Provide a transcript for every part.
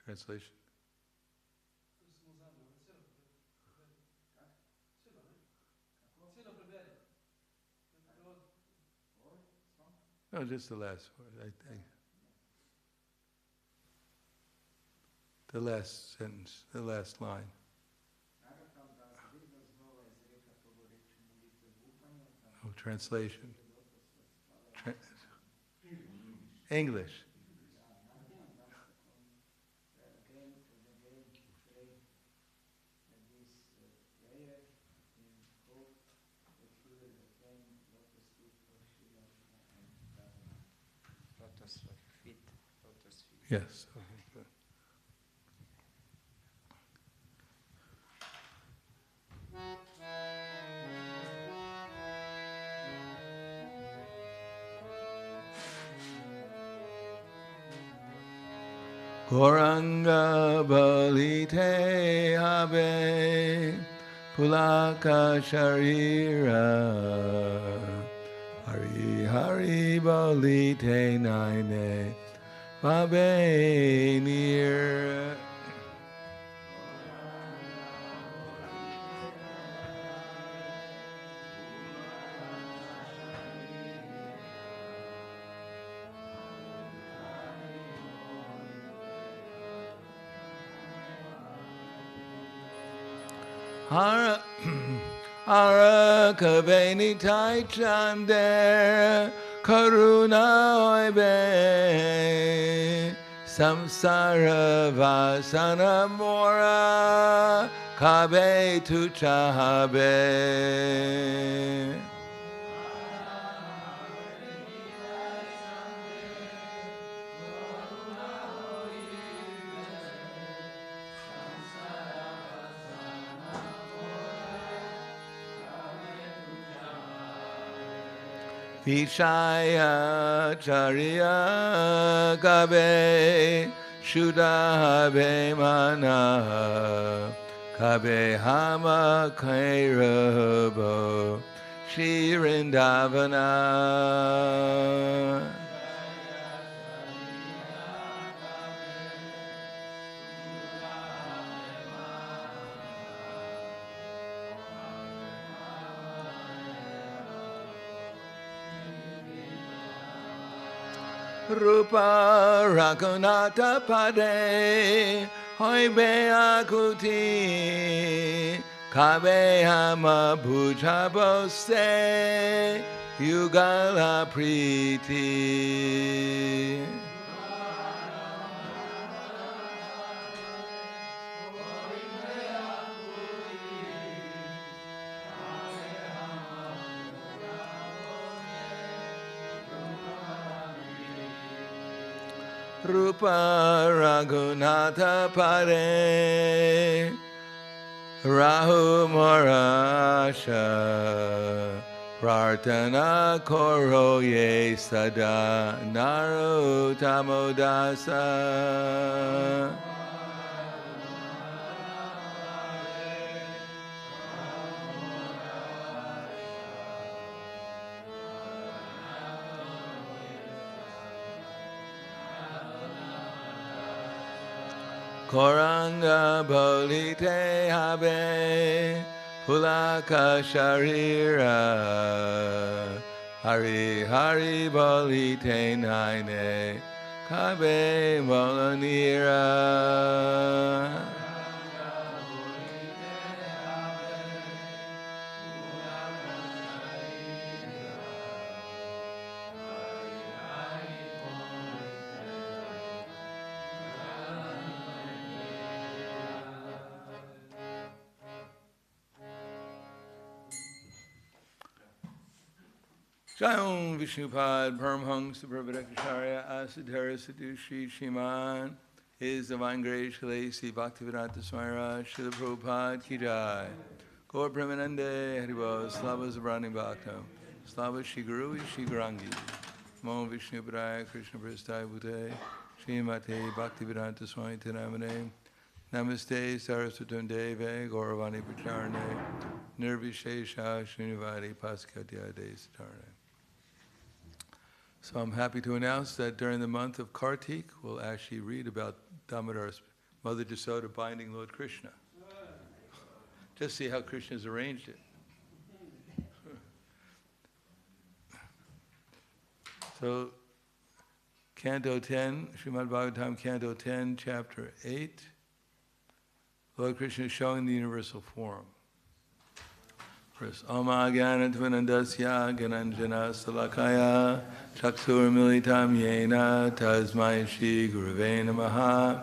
Translation. No, just the last word. The last sentence, the last line. Oh, translation. English. Yes. Okay, good. Goranga balite habe pulaka sharira hari hari balite naine babe near. Hara Hara Kaveni Tai Chander Karuna Oibe Samsara Vasana Mora Kabe Tuchahabe. Vishaya Charya Kabe Shuddhabe Mana Kabe Hama Kairabo Shri Vrindavana. Rupa Raghunatha Pade Hoibe Akuti Kabe Hama Bhujabose Yugala Priti. Rupa Raghunatha Pade Rahu Marasha Prarthana Koro Ye Sada Naruttamodasa. Koranga Bolite Habe Pulaka Sharira Hari Hari Bolite Naine Kabe Molanira. Jayam Vishnupad Paramhangsa Prabhadakacharya Asadhara Sadhu Shri Shriman His Divine Grace Shalasi Bhaktivedanta Swami Raj Srila Prabhupada Ki Jai Gaur Premanande Haribol Slava Zabrani Bhakta Slava Shri Guru Shri Gurangi Mo Vishnupadaya Krishna Prasthaya Bhute Srimate Bhaktivedanta Swami Tinamane Namaste Saraswatam Deve Gauravani Pacharane Nirvishesha Srinivadi Paskatya Desatarane. So I'm happy to announce that during the month of Kartik, we'll actually read about Damodar's Mother Jasoda binding Lord Krishna. Just see how Krishna's arranged it. So, Canto 10, Srimad-Bhagavatam, Canto 10, Chapter 8, Lord Krishna is showing the universal form. First, Oma Gyana Dvinandasya Gananjana Salakaya Chaksur Militam Yena Tasmai Shri Gurave Namaha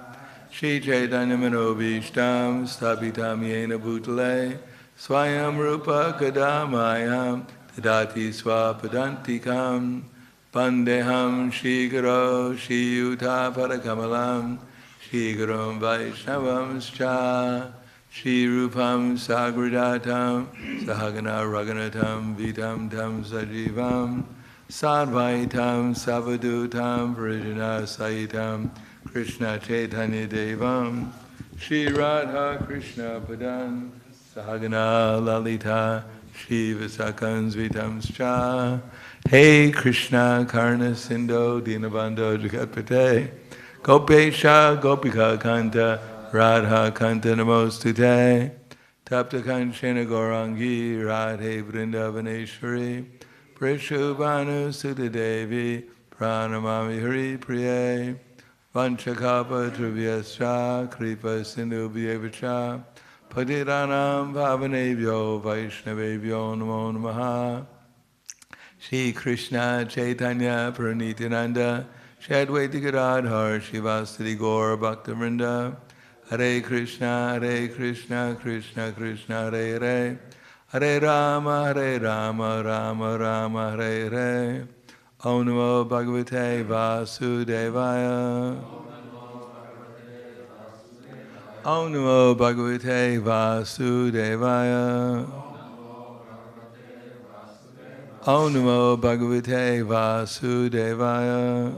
Shri Chaitanya Manobhishtam Stapitam Yena Bhutale Swayam Rupa Kadamayam Tadati Swapadantikam Pandeham Shri Guru Shri Yuta Parakamalam Shri Gurum Vaishnavam Scha Shri Rupam Sagradatam Sahagana Raghunatam Vitam Tam Sajivam Sadvaitam Savadutam Varijana Saitam Krishna Chaitanya Devam Shri Radha Krishna Padan Sahagana Lalita Shri Visakans Vitam Scha Hey Krishna Karna Sindho Dinabandho Jagatpate Gopesha Gopika Kanta Radha Kanta Namostute Tapta Kanchena Gaurangi Radhe Vrindavaneshwari Prishubhanu Sutta Devi Pranamami Hari Priye Vanchakapa Trivyascha Kripa Sindhu Vyevacha Patiranam Bhavanebhyo Vaishnavebhyo Namo Namaha Shri Krishna Chaitanya Pranityananda Shri Advaita Gadadhar Shivasati Gaur Bhaktivinoda Hare Krishna, Krishna Krishna, Hare Hare, Hare Rama, Rama Rama, Hare Hare. Om Namo Bhagavate Vasudevaya. Om Namo Bhagavate Vasudevaya. Om Namo Bhagavate Vasudevaya.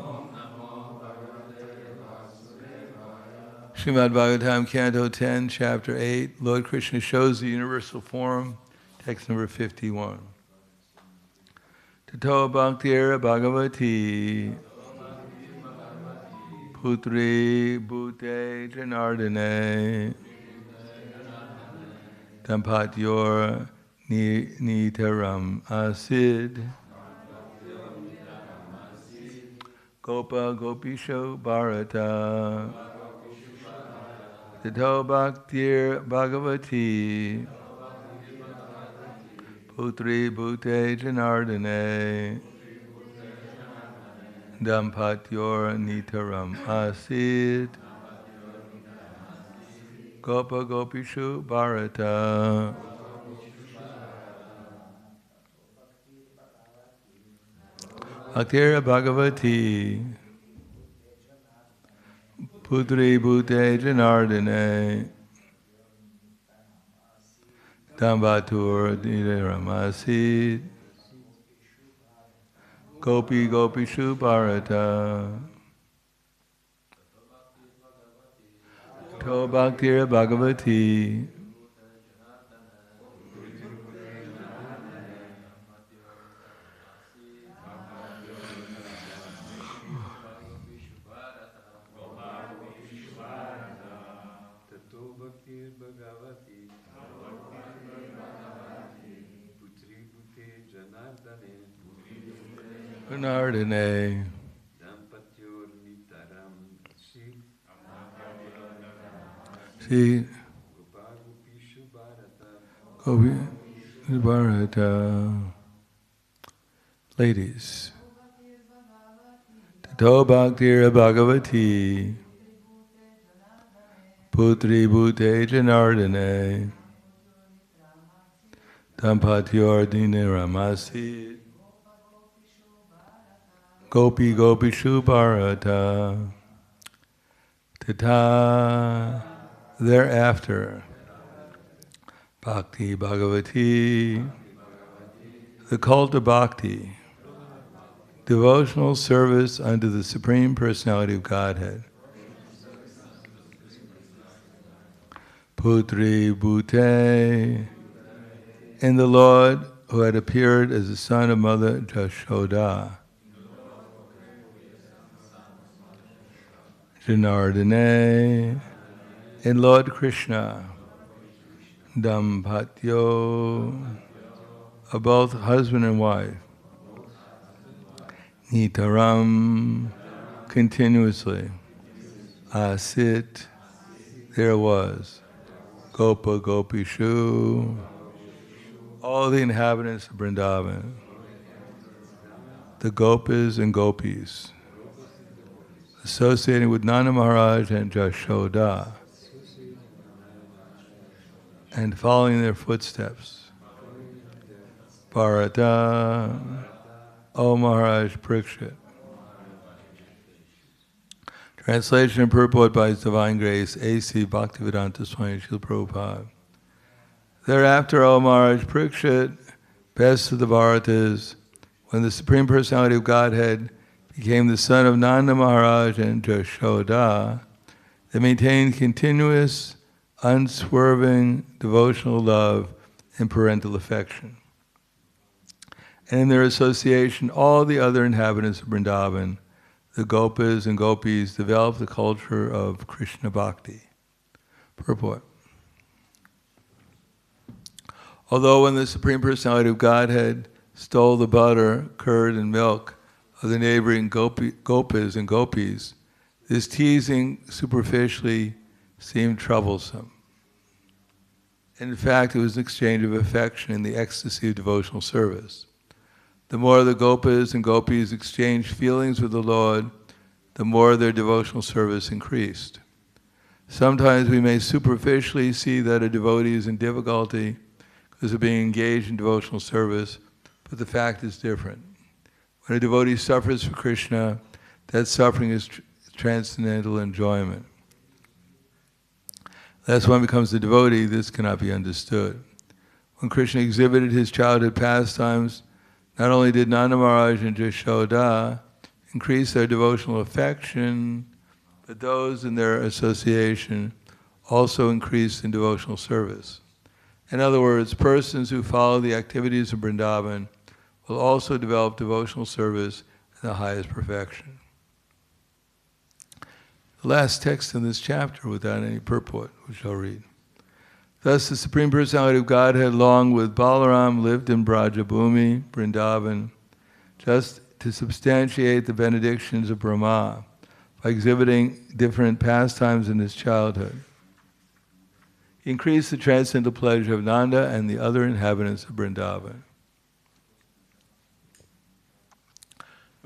Srimad-Bhagavatam, Canto 10, Chapter 8, Lord Krishna shows the universal form, text number 51. Tato Bhaktir Bhagavati Putri Bhute Janardane Dampatyor Nitaram Asid Gopa Gopisho Bharata Tato Bhaktir Bhagavati Putri Bhute Janardane Dampatyor Nitaram Asid Gopa Gopishu Bharata Bhaktir Bhagavati Putri Bhute Janardane Dambatur Nidharamasid Gopi Gopishu Bharata To Bhaktir Bhagavati Janardane See Gopi Bharata. Ladies, Tato Bhaktir Bhagavati Putri Bhute Janardane Dampatyor Diniramasid Gopi Gopishu Bharata Tata thereafter Bhakti Bhagavati, the cult of bhakti, devotional service unto the Supreme Personality of Godhead. Putri Bhute, in the Lord who had appeared as the son of Mother Jashoda. Janardane, in Lord Krishna, Dampatyo, are both husband and wife, Nitaram, continuously, Asit, there was, Gopa Gopishu, all the inhabitants of Vrindavan, the Gopas and Gopis, associating with Nanda Maharaj and Jashoda, and following their footsteps. Bharata, O Maharaj Parikshit. Translation and purport by His Divine Grace, A.C. Bhaktivedanta Swami Srila Prabhupada. Thereafter, O Maharaj Parikshit, best of the Bharatas, when the Supreme Personality of Godhead became the son of Nanda Maharaj and Jashoda, they maintained continuous, unswerving devotional love and parental affection. And in their association, all the other inhabitants of Vrindavan, the Gopas and Gopis, developed the culture of Krishna Bhakti. Purport. Although when the Supreme Personality of Godhead stole the butter, curd, and milk of the neighboring Gopas and Gopis, this teasing superficially seemed troublesome. In fact, it was an exchange of affection in the ecstasy of devotional service. The more the Gopas and Gopis exchanged feelings with the Lord, the more their devotional service increased. Sometimes we may superficially see that a devotee is in difficulty because of being engaged in devotional service, but the fact is different. When a devotee suffers for Krishna, that suffering is transcendental enjoyment. Thus, when one becomes a devotee, this cannot be understood. When Krishna exhibited his childhood pastimes, not only did Nanda Maharaj and Jashoda increase their devotional affection, but those in their association also increased in devotional service. In other words, persons who follow the activities of Vrindavan will also develop devotional service in the highest perfection. The last text in this chapter, without any purport, we shall read. Thus the Supreme Personality of Godhead, along with Balaram, lived in Brajabhumi, Vrindavan, just to substantiate the benedictions of Brahma by exhibiting different pastimes in his childhood. He increased the transcendental pleasure of Nanda and the other inhabitants of Vrindavan.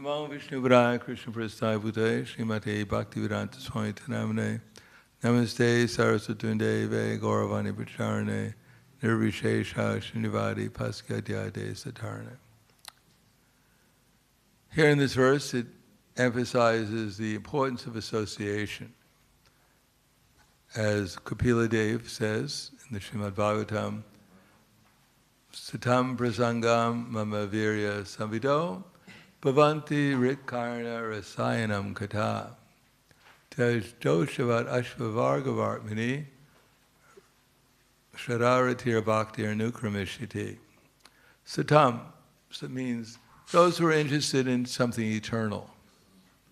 Namo Vishnu Varaya Krishna Prasthaya Bhutaya Srimate Bhaktivedanta Swami Tanamane Namaste Saraswatunde Ve Gauravani Pacharane Nirvishesha Srinivadi Paskadyade Satarane. Here in this verse, it emphasizes the importance of association. As Kapila Dev says in the srimad-bhagavatam, Satam prasangam mama virya samvido bhavanti ritkarna rasayanam kata tajjoshavat ashvavargavartmini shararatir bhaktir nukramishiti. Satam, so it means those who are interested in something eternal,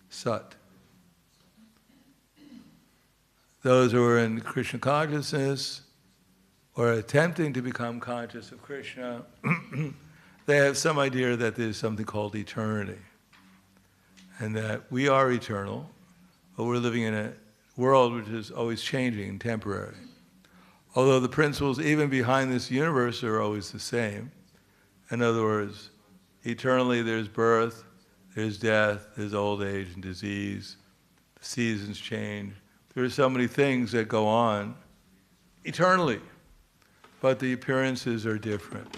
sat. Those who are in Krishna consciousness or attempting to become conscious of Krishna, they have some idea that there's something called eternity and that we are eternal, but we're living in a world which is always changing and temporary. Although the principles even behind this universe are always the same. In other words, eternally there's birth, there's death, there's old age and disease, the seasons change. There are so many things that go on eternally, but the appearances are different.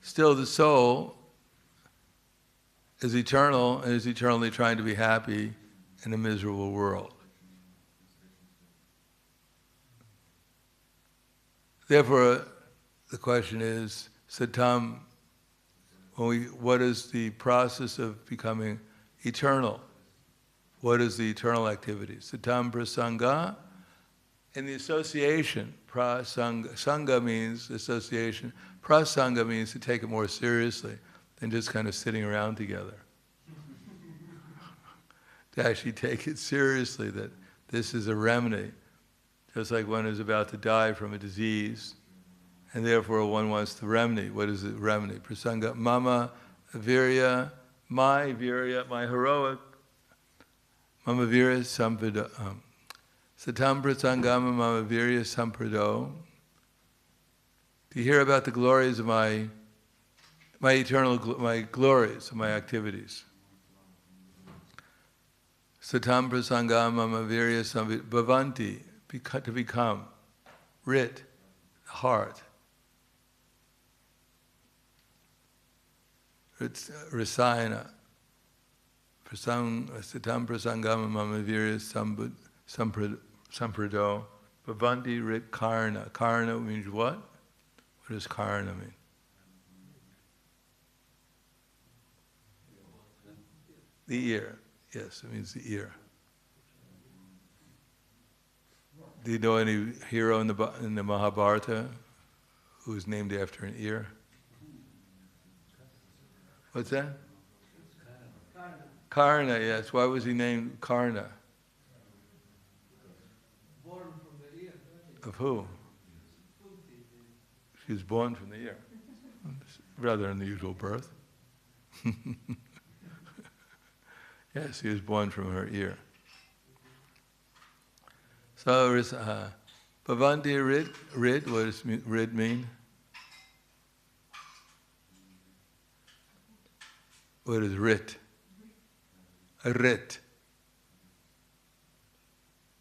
Still, the soul is eternal and is eternally trying to be happy in a miserable world. Therefore, the question is, Satam, what is the process of becoming eternal? What is the eternal activity? Satam prasanga, in the association, prasanga, sangha means association, prasanga means to take it more seriously than just kind of sitting around together. To actually take it seriously, that This is a remedy. Just like one is about to die from a disease, and therefore one wants the remedy. What is the remedy? Prasanga, mama virya, my heroic, mama virya sampada. Satam prasangama mama virya samprado. To hear about the glories of my glories of my activities. Satam prasangama mama virya sampada. Bhavanti. To become, rit, heart. Rasayana. Sitam prasangama mama virya samprado. Bhavanti rit karna. Karna means what? What does karna mean? The ear. Yes, it means the ear. Do you know any hero in the Mahabharata who was named after an ear? What's that? Karna, yes. Why was he named Karna? Born from the ear. Of who? She was born from the ear. Rather unusual birth. Yes, he was born from her ear. So, Bhavanti rid, what does rid mean? What is rit? Rit.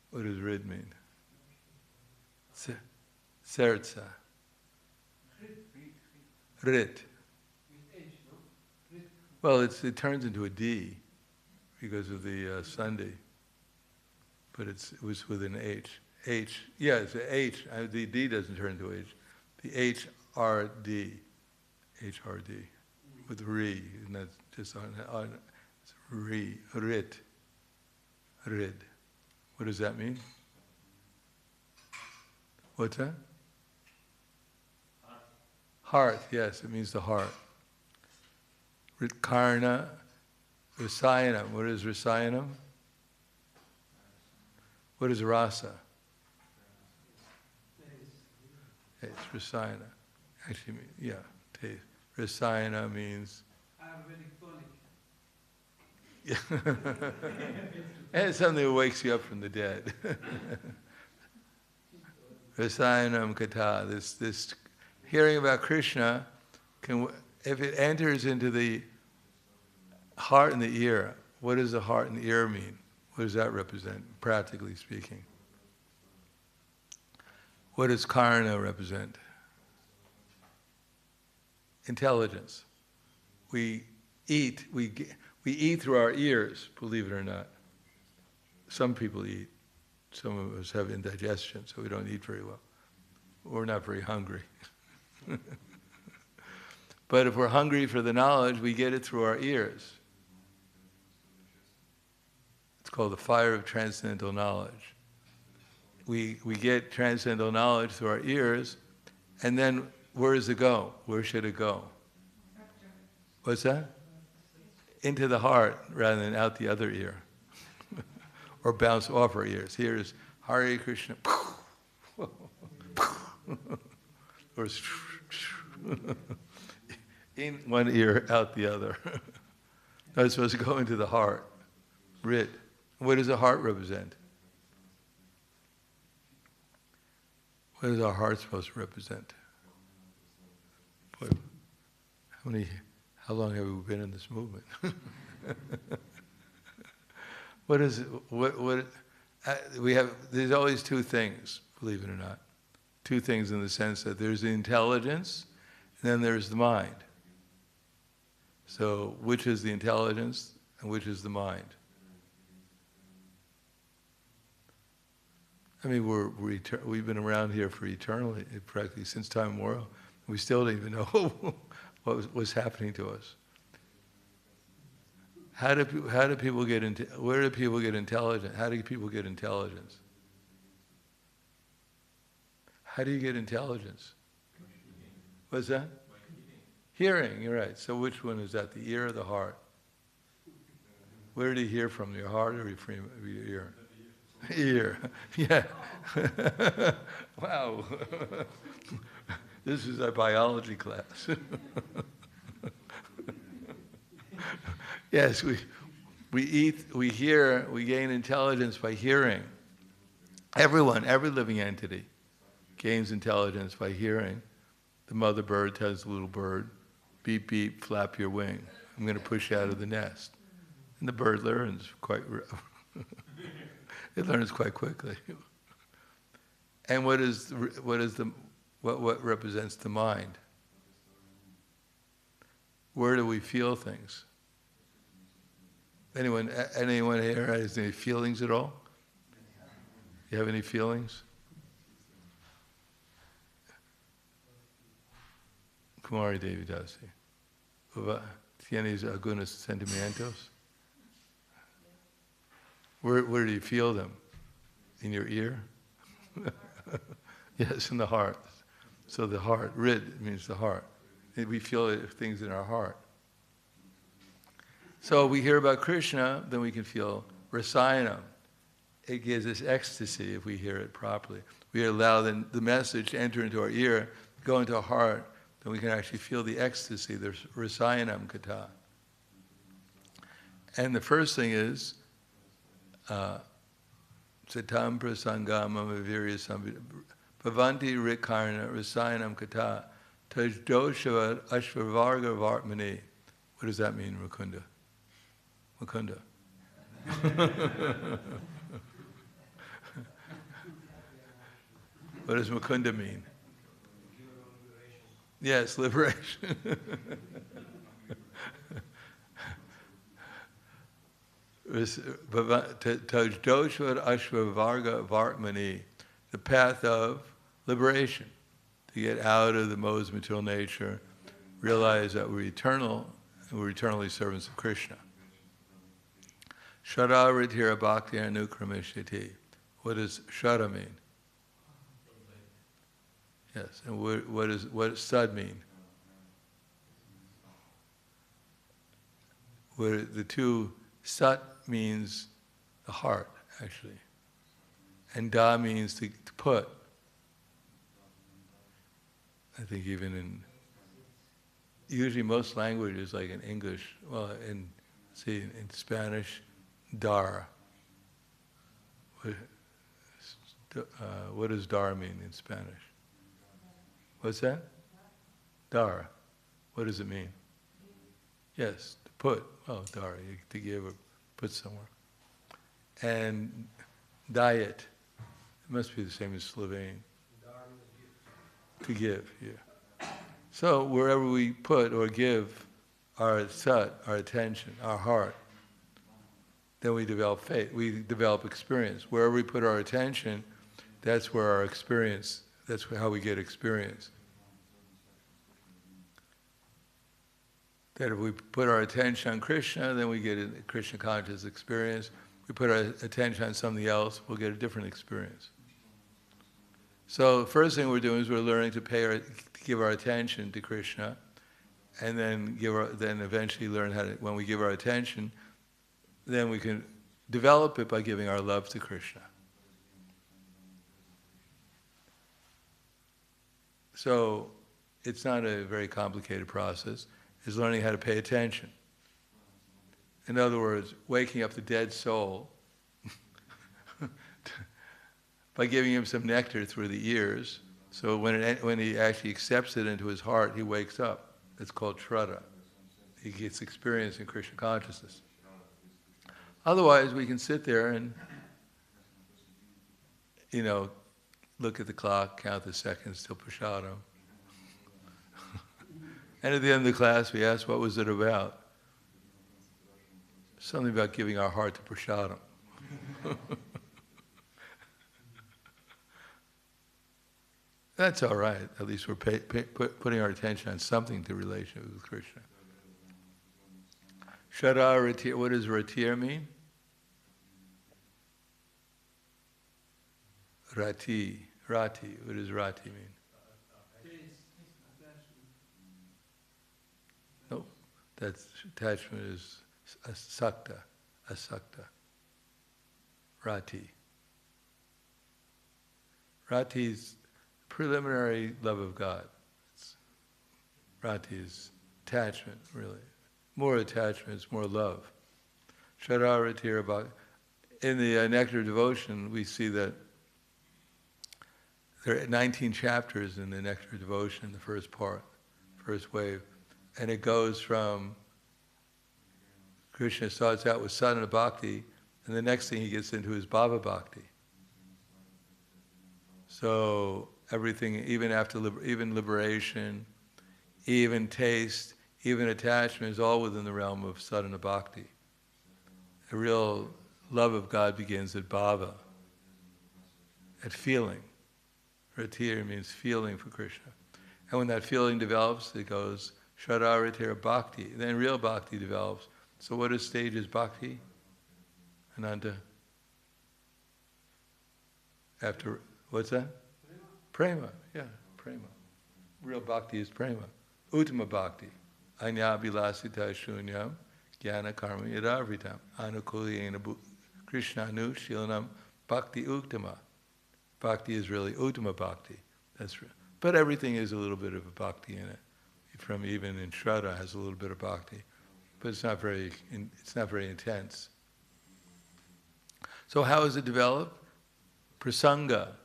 What does rid mean? Sertsa. Rit. Well, it turns into a D because of the Sunday. But it was with an H. H, yeah, it's an H. The D doesn't turn into H. The HRD. HRD. With re, and that's just on it's re, rit. Rid. What does that mean? What's that? Heart, yes, it means the heart. Rit karna, rasayanam. What is rasayanam? What is rasa? It's rasayana. Actually, yeah, taste. Rasayana means. Yeah. And it's something that wakes you up from the dead. Rasayanam kata. This hearing about Krishna if it enters into the heart and the ear. What does the heart and the ear mean? What does that represent, practically speaking? What does karna represent? Intelligence. We eat through our ears, believe it or not. Some people eat. Some of us have indigestion, so we don't eat very well. We're not very hungry. But if we're hungry for the knowledge, we get it through our ears. It's called the fire of transcendental knowledge. We get transcendental knowledge through our ears, and then where does it go? Where should it go? What's that? Into the heart rather than out the other ear. Or bounce off our ears. Here's Hare Krishna. Or in one ear, out the other. No, it's supposed to go into the heart. Rit. What does the heart represent? What is our heart supposed to represent? How long have we been in this movement? What is it? We have? There's always two things, believe it or not. Two things in the sense that there's the intelligence, and then there's the mind. So, which is the intelligence, and which is the mind? I mean, we've been around here for eternally, practically since time immemorial. We still don't even know what was happening to us. How do people get into? Where do people get intelligence? How do people get intelligence? How do you get intelligence? What's that? Hearing. You're right. So which one is that? The ear or the heart? Where do you hear from? Your heart or your ear? Ear. Yeah. Wow. This is our biology class. Yes, we eat, we hear, we gain intelligence by hearing. Everyone, every living entity gains intelligence by hearing. The mother bird tells the little bird, beep, beep, flap your wing. I'm going to push you out of the nest. And the bird learns it learns quite quickly. And what represents the mind? Where do we feel things? Anyone here has any feelings at all? You have any feelings? Kumari Devi Dasi. ¿Tienes algunos sentimientos? Where do you feel them? In your ear? Yes, in the heart. So the heart, rid means the heart. We feel things in our heart. So we hear about Krishna, then we can feel rasayanam. It gives us ecstasy if we hear it properly. We allow the message to enter into our ear, go into our heart, then we can actually feel the ecstasy, the rasayanam kata. And the first thing is, satam prasangamam avirya bhavanti rikarna rasayanam kata tajdoshavad ashvavarga vartmani. What does that mean, Mukunda? Mukunda. What does Mukunda mean? Yes, liberation. Tajdoshvad ashvavarga vartmani, the path of liberation, to get out of the modes of material nature, realize that we're eternal, and we're eternally servants of Krishna. Shara ritira bhakti anukramishati. What does shara mean? Yes, and what does sad mean? Where the two, sat means the heart, actually, and da means to put. I think even in, usually most languages, like in English, well, in Spanish, dar. What does dar mean in Spanish? What's that? Dar. What does it mean? Yes, to put. Oh, dar, to give or put somewhere. And diet. It must be the same as Slovene. To give, yeah. So wherever we put or give our sat, our attention, our heart, then we develop faith, we develop experience. Wherever we put our attention, that's where our experience, that's how we get experience. That if we put our attention on Krishna, then we get a Krishna conscious experience. We put our attention on something else, we'll get a different experience. So the first thing we're doing is we're learning to give our attention to Krishna, and then eventually learn how to, when we give our attention, then we can develop it by giving our love to Krishna. So it's not a very complicated process. It's learning how to pay attention. In other words, waking up the dead soul by giving him some nectar through the ears. So when he actually accepts it into his heart, he wakes up. It's called shraddha. He gets experience in Krishna consciousness. Otherwise, we can sit there and, look at the clock, count the seconds till prasadam. And at the end of the class, we ask, what was it about? Something about giving our heart to prasadam. That's all right. At least we're putting our attention on something to relation with Krishna. Shara ratir, what does ratir mean? Rati. What does rati mean? No, that's attachment is asakta. Rati. Rati is preliminary love of God. Rati is attachment, really. More attachment, it's more love. Shararatira Bhakti. In the Nectar of Devotion, we see that there are 19 chapters in the Nectar of Devotion, the first part, first wave. And it goes from Krishna starts out with sadhana bhakti, and the next thing he gets into is bhava bhakti. So everything, even after even liberation, even taste, even attachment is all within the realm of sadhana bhakti. The real love of God begins at bhava, at feeling. Ratira means feeling for Krishna. And when that feeling develops, it goes Shararatira Bhakti. Then real Bhakti develops. So what stage is Bhakti? Ananta? After, what's that? Prema, yeah, Prema. Real Bhakti is Prema. Uttama Bhakti. Anyabhilasita shunyam jnana karma yadavritam. Anukuliyena Krishnanu shilanam Bhakti Uttama. Bhakti is really Uttama Bhakti. That's real. But everything is a little bit of a Bhakti in it. From even in Shraddha has a little bit of Bhakti. But it's not very intense. So how is it developed? Prasanga,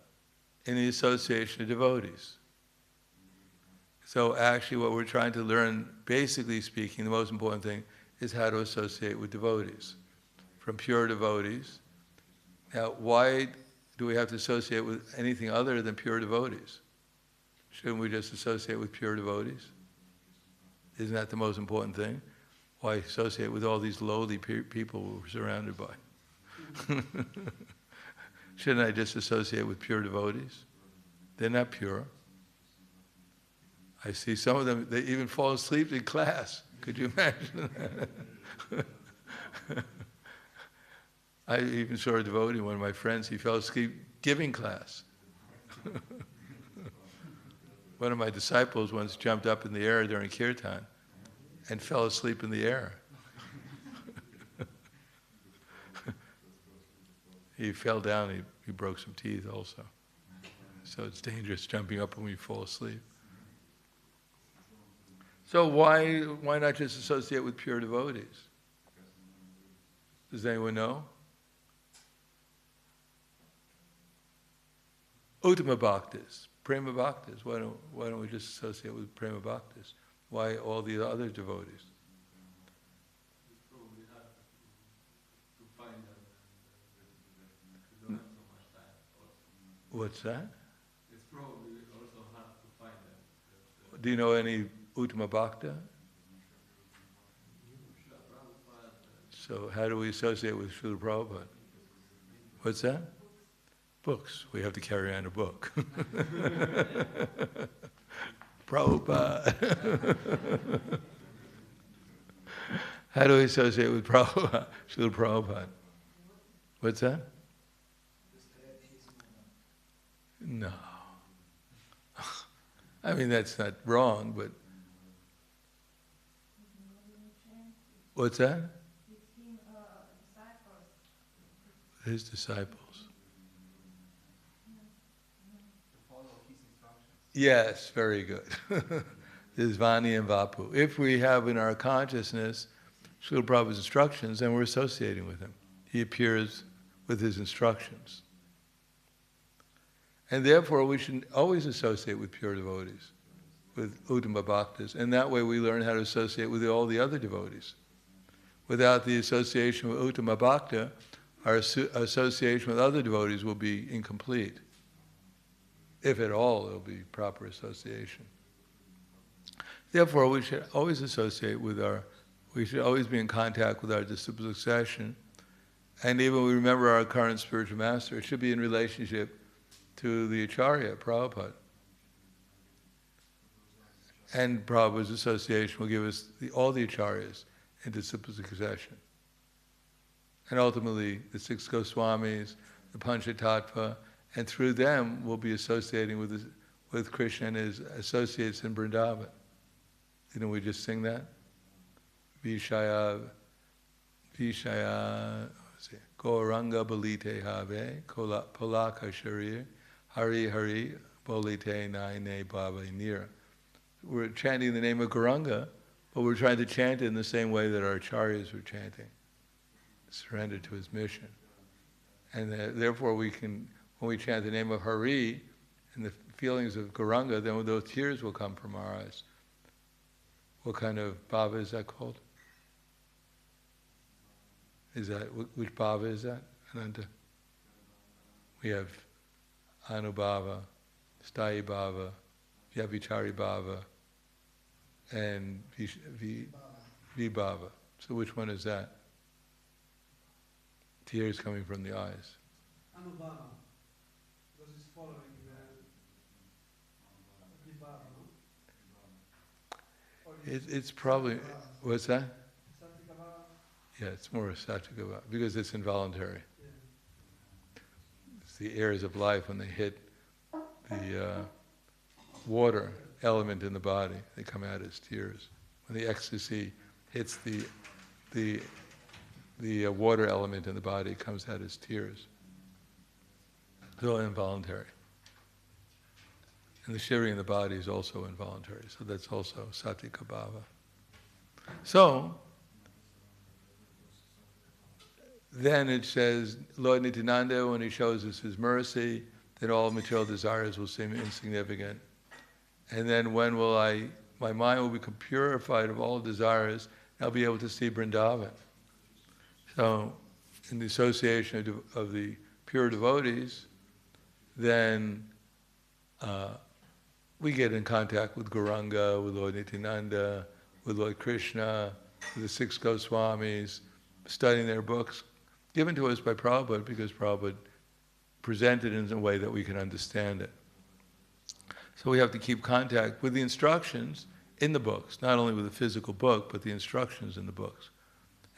in the association of devotees. So actually what we're trying to learn, basically speaking, the most important thing is how to associate with devotees. From pure devotees. Now, why do we have to associate with anything other than pure devotees? Shouldn't we just associate with pure devotees? Isn't that the most important thing? Why associate with all these lowly people we're surrounded by? Shouldn't I just associate with pure devotees? They're not pure. I see some of them, they even fall asleep in class. Could you imagine that? I even saw a devotee, one of my friends, he fell asleep giving class. One of my disciples once jumped up in the air during kirtan and fell asleep in the air. He fell down, he broke some teeth also. So it's dangerous jumping up when you fall asleep. So why not just associate with pure devotees? Does anyone know? Uttama Bhaktas, Prema Bhaktas. Why don't we just associate with Prema Bhaktas? Why all the other devotees? It's probably hard to find them. You don't have so much time. Also. What's that? It's probably also hard to find them. Do you know any Uttama Bhakta? So how do we associate with Srila Prabhupada? What's that? Books. We have to carry on a book. Prabhupada. How do we associate with Prabhupada? Srila Prabhupada. What's that? No. I mean, that's not wrong, but... What's that? His disciples. Yes, very good. There's Vani and Vapu. If we have in our consciousness Srila Prabhupada's instructions, then we're associating with him. He appears with his instructions. And therefore, we should always associate with pure devotees, with Uttama Bhaktas. And that way we learn how to associate with all the other devotees. Without the association with Uttama Bhakta, our association with other devotees will be incomplete. If at all, it'll be proper association. Therefore, we should always associate with we should always be in contact with our disciple succession. And even when we remember our current spiritual master, it should be in relationship to the Acharya, Prabhupada. And Prabhupada's association will give us all the Acharyas in disciple succession. And ultimately, the 6 Goswamis, the Panchatattva, and through them we'll be associating with Krishna and his associates in Vrindavan. Didn't we just sing that? Vishaya, Gauranga Balite Have, Polaka Sharir, Hari Hari Bolite Nai Ne Baba Nira. We're chanting the name of Gauranga, but we're trying to chant it in the same way that our acharyas were chanting. Surrender to his mission. And therefore we can, when we chant the name of Hari and the feelings of Gauranga, then those tears will come from our eyes. What kind of bhava is that called? Is that, which bhava is that, Ananta? We have Anubhava, Sthayi Bhava, Vyavichari Bhava, and Vibhava. So which one is that? Tears coming from the eyes. Anubhava, because it's following the Vibhava, no? It's probably, what's that? Yeah, it's more sattvic bhava, because it's involuntary. Yeah. It's the airs of life when they hit the water element in the body, they come out as tears. When the ecstasy hits the water element in the body, it comes out as tears. So involuntary. And the shivering in the body is also involuntary, so that's also sattvika bhava. So, then it says, Lord Nityananda, when he shows us his mercy, then all material desires will seem insignificant. And then when will my mind will become purified of all desires, and I'll be able to see Vrindavan. So, in the association of the pure devotees, then we get in contact with Gauranga, with Lord Nityananda, with Lord Krishna, with the 6 Goswamis, studying their books, given to us by Prabhupada, because Prabhupada presented it in a way that we can understand it. So we have to keep contact with the instructions in the books, not only with the physical book, but the instructions in the books.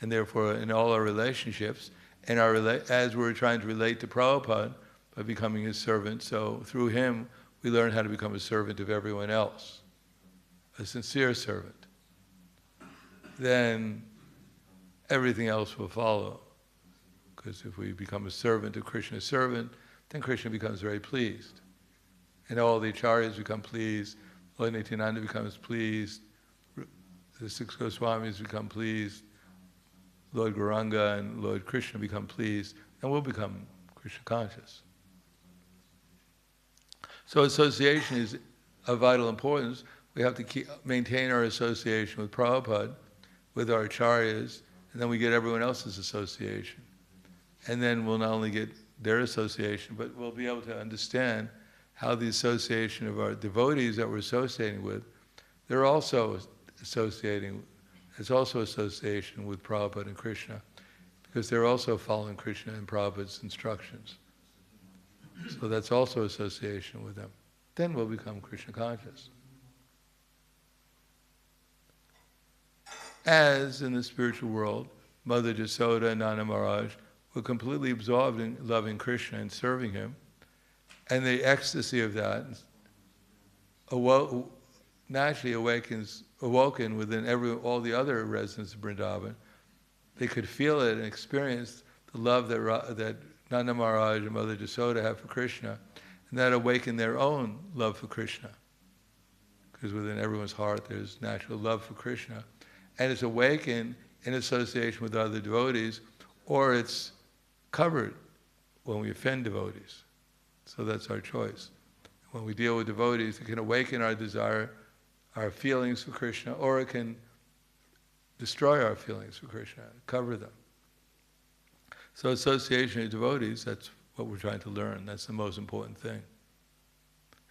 And therefore, in all our relationships, and as we're trying to relate to Prabhupada by becoming his servant, so through him, we learn how to become a servant of everyone else, a sincere servant. Then everything else will follow. Because if we become a servant of Krishna's servant, then Krishna becomes very pleased. And all the acharyas become pleased, Lord Nityananda becomes pleased, the 6 Goswamis become pleased, Lord Gauranga and Lord Krishna become pleased, and we'll become Krishna conscious. So association is of vital importance. We have to maintain our association with Prabhupada, with our acharyas, and then we get everyone else's association. And then we'll not only get their association, but we'll be able to understand how the association of our devotees that we're associating with, they're also associating, it's also association with Prabhupada and Krishna, because they're also following Krishna and Prabhupada's instructions. So that's also association with them. Then we'll become Krishna conscious. As in the spiritual world, Mother Jasoda and Nanda Maharaj were completely absorbed in loving Krishna and serving him, and the ecstasy of that naturally awoken within all the other residents of Vrindavan. They could feel it and experience the love that Nanda Maharaj and Mother Jasoda have for Krishna, and that awakened their own love for Krishna. Because within everyone's heart there's natural love for Krishna, and it's awakened in association with other devotees, or it's covered when we offend devotees. So that's our choice. When we deal with devotees, it can awaken our desire, our feelings for Krishna, or it can destroy our feelings for Krishna, cover them. So association of devotees, that's what we're trying to learn. That's the most important thing.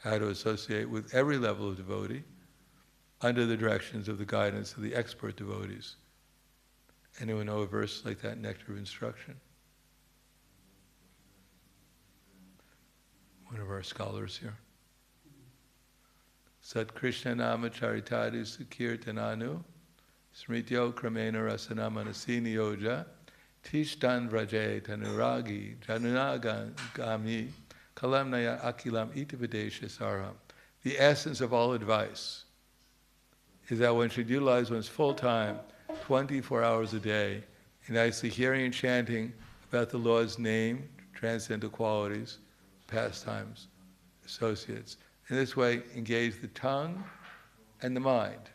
How to associate with every level of devotee under the directions of the guidance of the expert devotees. Anyone know a verse like that, Nectar of Instruction? One of our scholars here. Sat Krishna Nama Charitadi Sukirtananu Smrityo Kramena Rasana Manasini Yoja Tishtan Vraje Tanuragi Janunagami Kalamnaya Akilam Itipadesha Sarham. The essence of all advice is that one should utilize one's full time, 24 hours a day, in actually hearing and chanting about the Lord's name, transcendental qualities, pastimes, associates. In this way, engage the tongue and the mind.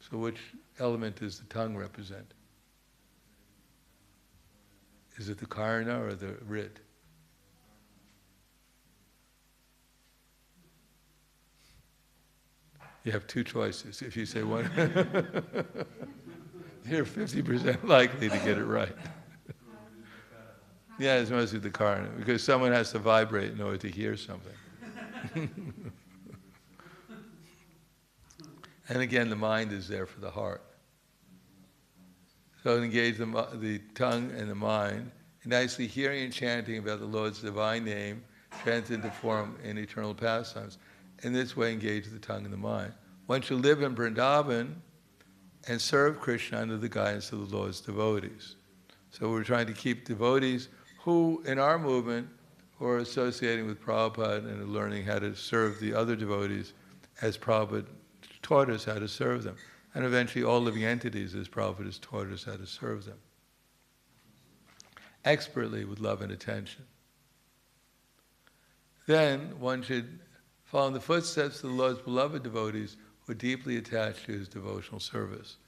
So which element does the tongue represent? Is it the karna or the rit? You have two choices. If you say one, you're 50% likely to get it right. Yeah, it's mostly the karna, because someone has to vibrate in order to hear something. And again, the mind is there for the heart. So engage the tongue and the mind, nicely hearing and chanting about the Lord's divine name, transcendent form in eternal pastimes. In this way, engage the tongue and the mind. One should live in Vrindavan and serve Krishna under the guidance of the Lord's devotees. So we're trying to keep devotees who, in our movement, who are associating with Prabhupada and are learning how to serve the other devotees as Prabhupada taught us how to serve them. And eventually all living entities as Prabhupada has taught us how to serve them. Expertly with love and attention. Then one should follow in the footsteps of the Lord's beloved devotees who are deeply attached to his devotional service.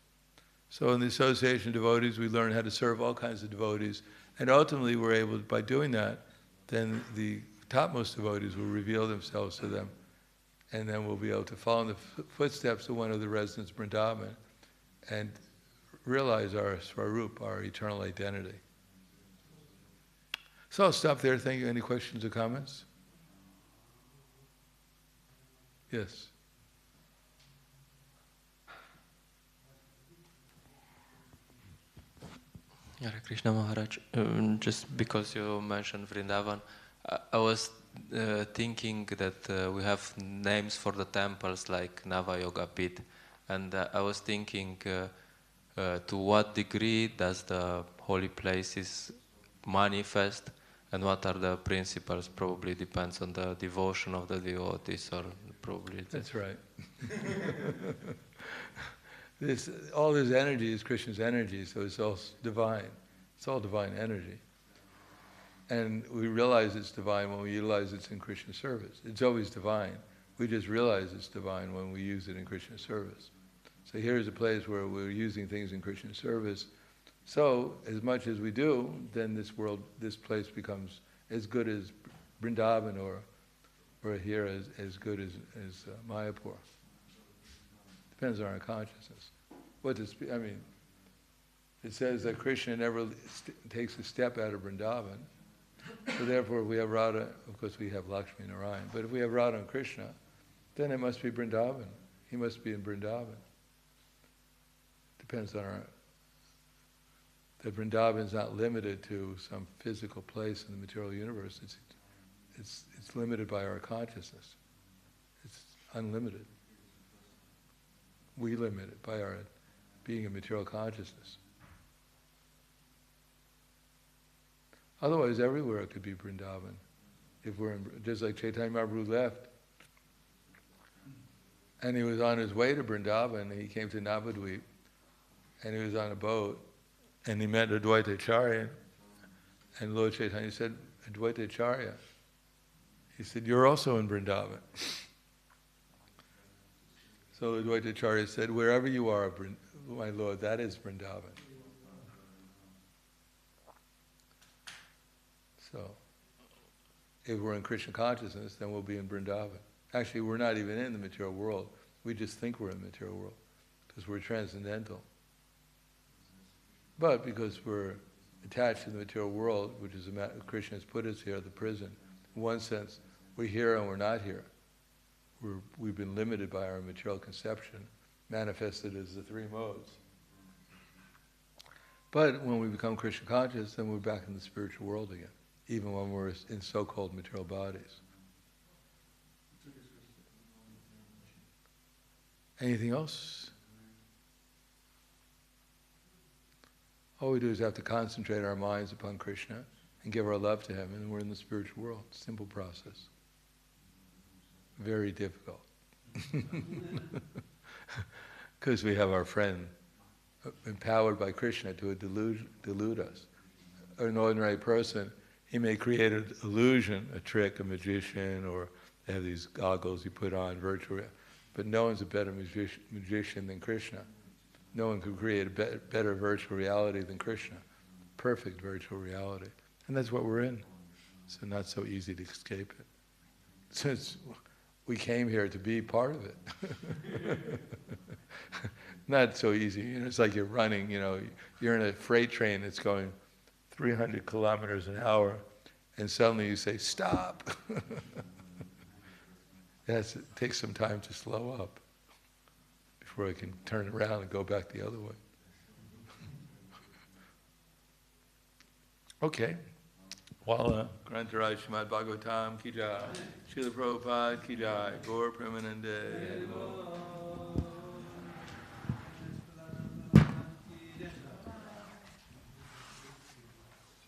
So in the association of devotees, we learn how to serve all kinds of devotees, and ultimately we're able, by doing that, then the topmost devotees will reveal themselves to them, and then we'll be able to follow in the footsteps of one of the residents of Vrindavan and realize our Swarup, our eternal identity. So I'll stop there. Thank you. Any questions or comments? Yes. Hare Krishna Maharaj, just because you mentioned Vrindavan, I was thinking that we have names for the temples like Nava Yoga Pit, and I was thinking to what degree does the holy places manifest, and what are the principles? Probably depends on the devotion of the devotees, or probably... That's right. All this energy is Krishna's energy, so it's all divine. It's all divine energy. And we realize it's divine when we utilize it in Krishna's service. It's always divine. We just realize it's divine when we use it in Krishna's service. So here's a place where we're using things in Krishna's service. So as much as we do, then this place becomes as good as Vrindavan, or here as good as Mayapur. Depends on our consciousness. It says that Krishna never takes a step out of Vrindavan. So therefore, if we have Radha, of course we have Lakshmi and Narayan, but if we have Radha and Krishna, then it must be Vrindavan. He must be in Vrindavan. Depends on that Vrindavan is not limited to some physical place in the material universe. It's limited by our consciousness. It's unlimited. We limit it by our being a material consciousness. Otherwise, everywhere it could be Vrindavan. If we're just like Chaitanya Mahaprabhu left, and he was on his way to Vrindavan, and he came to Navadvip, and he was on a boat, and he met Advaita Acharya, and Lord Chaitanya said, Advaita Acharya. He said, you're also in Vrindavan. So Advaita Acharya said, wherever you are, my Lord, that is Vrindavan. So, if we're in Krishna consciousness, then we'll be in Vrindavan. Actually, we're not even in the material world. We just think we're in the material world, because we're transcendental. But because we're attached to the material world, which is Krishna has put us here, the prison, in one sense, we're here and we're not here. We've been limited by our material conception, manifested as the three modes. But when we become Krishna conscious, then we're back in the spiritual world again, even when we're in so-called material bodies. Anything else? All we do is have to concentrate our minds upon Krishna and give our love to Him, and we're in the spiritual world. Simple process. Very difficult. Because we have our friend empowered by Krishna to delude us. An ordinary person, He may create an illusion, a trick, a magician, or they have these goggles you put on, virtual. But no one's a better magician than Krishna. No one could create a better virtual reality than Krishna. Perfect virtual reality. And that's what we're in. So not so easy to escape it. Since we came here to be part of it. Not so easy. It's like you're running, you're in a freight train that's going 300 kilometers an hour, and suddenly you say, stop. It takes some time to slow up before I can turn around and go back the other way. Okay. Wala. Grantaraj srimad-bhagavatam ki jai. Srila Prabhupada ki jai. Gaur Premanande.